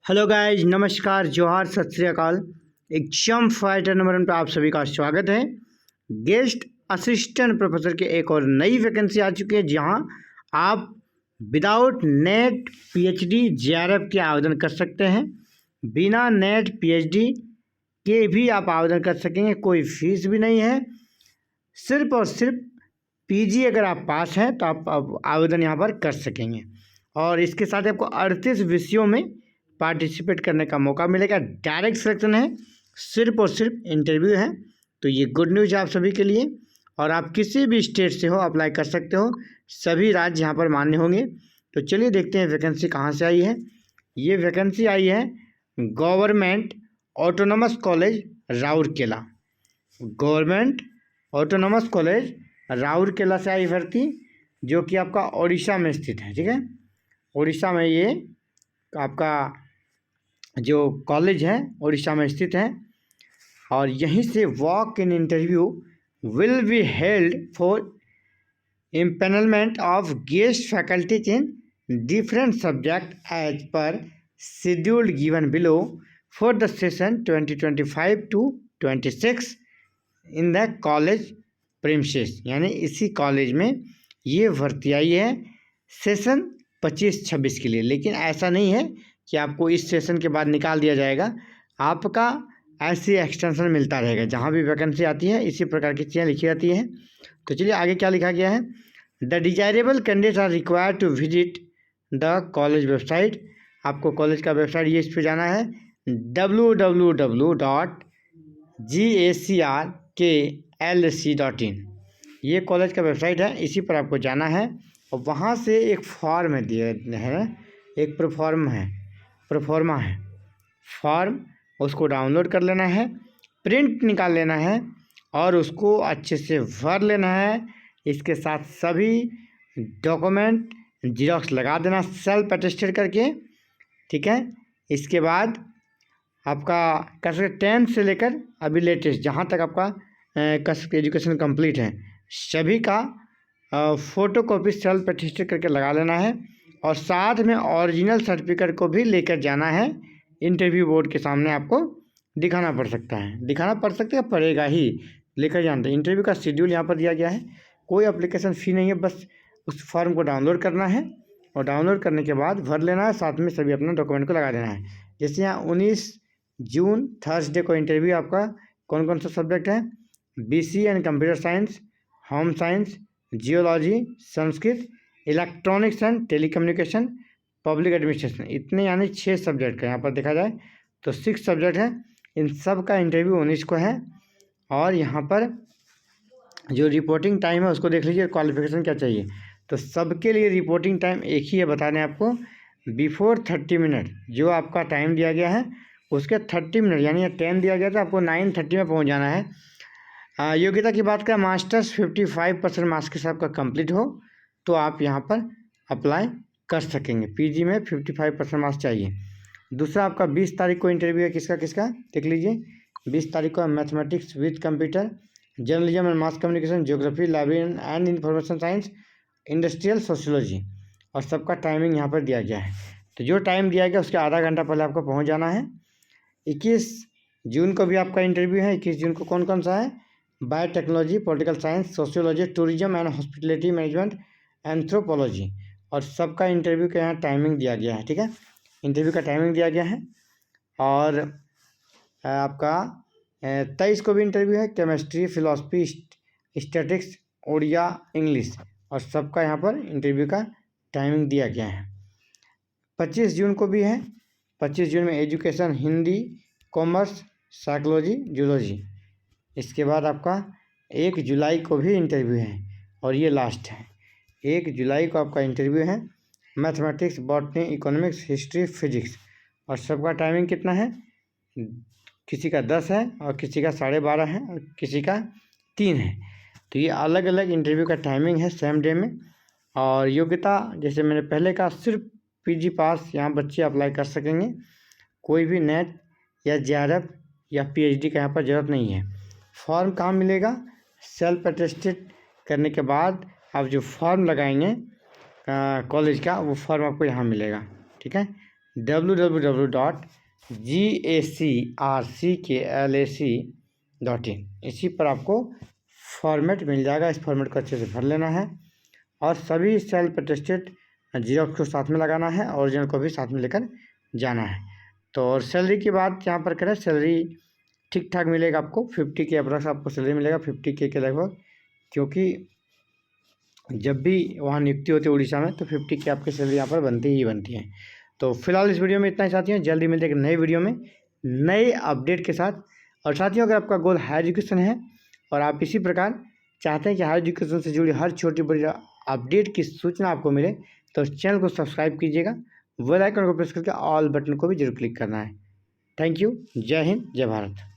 Hello guys, नमस्कार, जोहार, सत श्री अकाल। एग्जाम फाइटर नंबर 1 पे आप सभी का स्वागत है। गेस्ट असिस्टेंट प्रोफेसर की एक और नई वैकेंसी आ चुकी है, जहां आप विदाउट नेट पीएचडी जेआरएफ के आवेदन कर सकते हैं। बिना नेट पीएचडी के भी आप आवेदन कर सकेंगे, कोई फीस भी नहीं है। सिर्फ और सिर्फ पीजी अगर आप पास हैं तो आप आवेदन यहाँ पर कर सकेंगे। और इसके साथ आपको 38 विषयों में पार्टिसिपेट करने का मौका मिलेगा। डायरेक्ट सिलेक्शन है, सिर्फ और सिर्फ इंटरव्यू है। तो ये गुड न्यूज़ है आप सभी के लिए। और आप किसी भी स्टेट से हो अप्लाई कर सकते हो, सभी राज्य यहाँ पर मान्य होंगे। तो चलिए देखते हैं वैकेंसी कहाँ से आई है। ये वैकेंसी आई है government autonomous college Rourkela. Government autonomous college Rourkela से आई भर्ती, जो कि आपका उड़ीसा में स्थित है। ठीक है, उड़ीसा में ये आपका जो कॉलेज है उड़ीसा में स्थित है। और यहीं से walk in interview will be held for empanelment of guest faculties in different subject as per scheduled given below for the session 2025 to 26 in the college premises. यानी इसी कॉलेज में ये भर्ती आई है सेशन 25-26 के लिए। लेकिन ऐसा नहीं है कि आपको इस सेशन के बाद निकाल दिया जाएगा, आपका ऐसे एक्सटेंशन मिलता रहेगा। जहाँ भी वैकेंसी आती है इसी प्रकार की चीज़ें लिखी जाती है। तो चलिए आगे क्या लिखा गया है। The desirable candidates are required to visit the college website. आपको कॉलेज का वेबसाइट ये इस पर जाना है www.gacrklc.in। ये कॉलेज का वेबसाइट है, इसी पर आपको जाना है। और वहाँ से एक फॉर्म है दिया है, एक प्रोफॉर्मा है फॉर्म, उसको डाउनलोड कर लेना है, प्रिंट निकाल लेना है और उसको अच्छे से भर लेना है। इसके साथ सभी डॉक्यूमेंट जीरोक्स लगा देना सेल्फ अटेस्टेड करके। ठीक है, इसके बाद आपका कर सकते 10th से लेकर अभी लेटेस्ट जहाँ तक आपका एजुकेशन कंप्लीट है, सभी का फ़ोटो कॉपी सेल्फ अटेस्टेड करके लगा लेना है। और साथ में ओरिजिनल सर्टिफिकेट को भी लेकर जाना है। इंटरव्यू बोर्ड के सामने आपको दिखाना पड़ सकता है, पड़ेगा ही, लेकर जाना। इंटरव्यू का शेड्यूल यहाँ पर दिया गया है, कोई एप्लीकेशन फ़ी नहीं है, बस उस फॉर्म को डाउनलोड करना है और डाउनलोड करने के बाद भर लेना है, साथ में सभी अपना डॉक्यूमेंट को लगा देना है। जैसे यहाँ 19 जून थर्सडे को इंटरव्यू आपका कौन कौन सा सब्जेक्ट है, BC and computer science, home science, geology, Sanskrit, electronics and telecommunication, public administration. इतने यानी 6 सब्जेक्ट का यहाँ पर देखा जाए तो 6 सब्जेक्ट है। इन सब का इंटरव्यू 19 को है। और यहाँ पर जो रिपोर्टिंग टाइम है उसको देख लीजिए, क्वालिफिकेशन क्या चाहिए। तो सबके लिए रिपोर्टिंग टाइम एक ही है, बता दें आपको, बिफोर 30 मिनट जो आपका टाइम दिया गया है उसके 30 मिनट, यानी 10 दिया गया था, आपको 9:30 में पहुँच जाना है। योग्यता की बात करें, मास्टर्स 55% मार्क्स के साथ का कंप्लीट हो तो आप यहाँ पर अप्लाई कर सकेंगे। पीजी में 55% मार्क्स चाहिए। दूसरा आपका 20 तारीख को इंटरव्यू है, किसका देख लीजिए। 20 तारीख को mathematics with computer, journalism and mass communication, geography, library and information science, industrial sociology. और सबका टाइमिंग यहाँ पर दिया गया है। तो जो टाइम दिया गया उसके आधा घंटा पहले आपको पहुँच जाना है। 21 जून को भी आपका इंटरव्यू है। 21 जून को कौन कौन सा है, biotechnology, political science, sociology, tourism and hospitality management, anthropology. और सबका इंटरव्यू का यहाँ टाइमिंग दिया गया है। ठीक है, इंटरव्यू का टाइमिंग दिया गया है। और आपका 23 को भी इंटरव्यू है, chemistry, philosophy, statics, Odia, English. और सबका यहाँ पर इंटरव्यू का टाइमिंग दिया गया है। 25 जून को भी है। 25 जून में education, Hindi, commerce, psychology, zoology. इसके बाद आपका 1 जुलाई को भी इंटरव्यू है और ये लास्ट है। 1 जुलाई को आपका इंटरव्यू है, mathematics, botany, economics, history, physics. और सबका टाइमिंग कितना है, किसी का 10 है और किसी का 12:30 है और किसी का 3 है। तो ये अलग अलग इंटरव्यू का टाइमिंग है सेम डे में। और योग्यता जैसे मैंने पहले कहा, सिर्फ पीजी पास यहाँ बच्चे अप्लाई कर सकेंगे, कोई भी नेट या जेआरएफ या पीएचडी का यहाँ पर ज़रूरत नहीं है। फॉर्म कहाँ मिलेगा, सेल्फ अटेस्टेड करने के बाद आप जो फॉर्म लगाएंगे कॉलेज का, वो फॉर्म आपको यहाँ मिलेगा। ठीक है, www.gacrcklac.in। इसी पर आपको फॉर्मेट मिल जाएगा। इस फॉर्मेट को अच्छे से भर लेना है और सभी सेल्फ अटेस्टेड जीरोक्स को साथ में लगाना है, ओरिजिनल को भी साथ में लेकर जाना है। तो और सैलरी की बात यहाँ पर करें, सैलरी ठीक ठाक मिलेगा आपको, 50 के अप्रॉक्स आपको सैलरी मिलेगा, 50 के लगभग, क्योंकि जब भी वहाँ नियुक्ति होती है उड़ीसा में तो 50 के आपकी सैलरी यहाँ पर बनती ही बनती है। तो फिलहाल इस वीडियो में इतना ही साथियों, जल्दी मिलते हैं एक नए वीडियो में नए अपडेट के साथ। और साथियों, अगर आपका गोल हायर एजुकेशन है और आप इसी प्रकार चाहते हैं कि हायर एजुकेशन से जुड़ी हर छोटी बड़ी अपडेट की सूचना आपको मिले, तो चैनल को सब्सक्राइब कीजिएगा, बेल आइकन को प्रेस करके ऑल बटन को भी जरूर क्लिक करना है। Thank you. जय हिंद, जय भारत।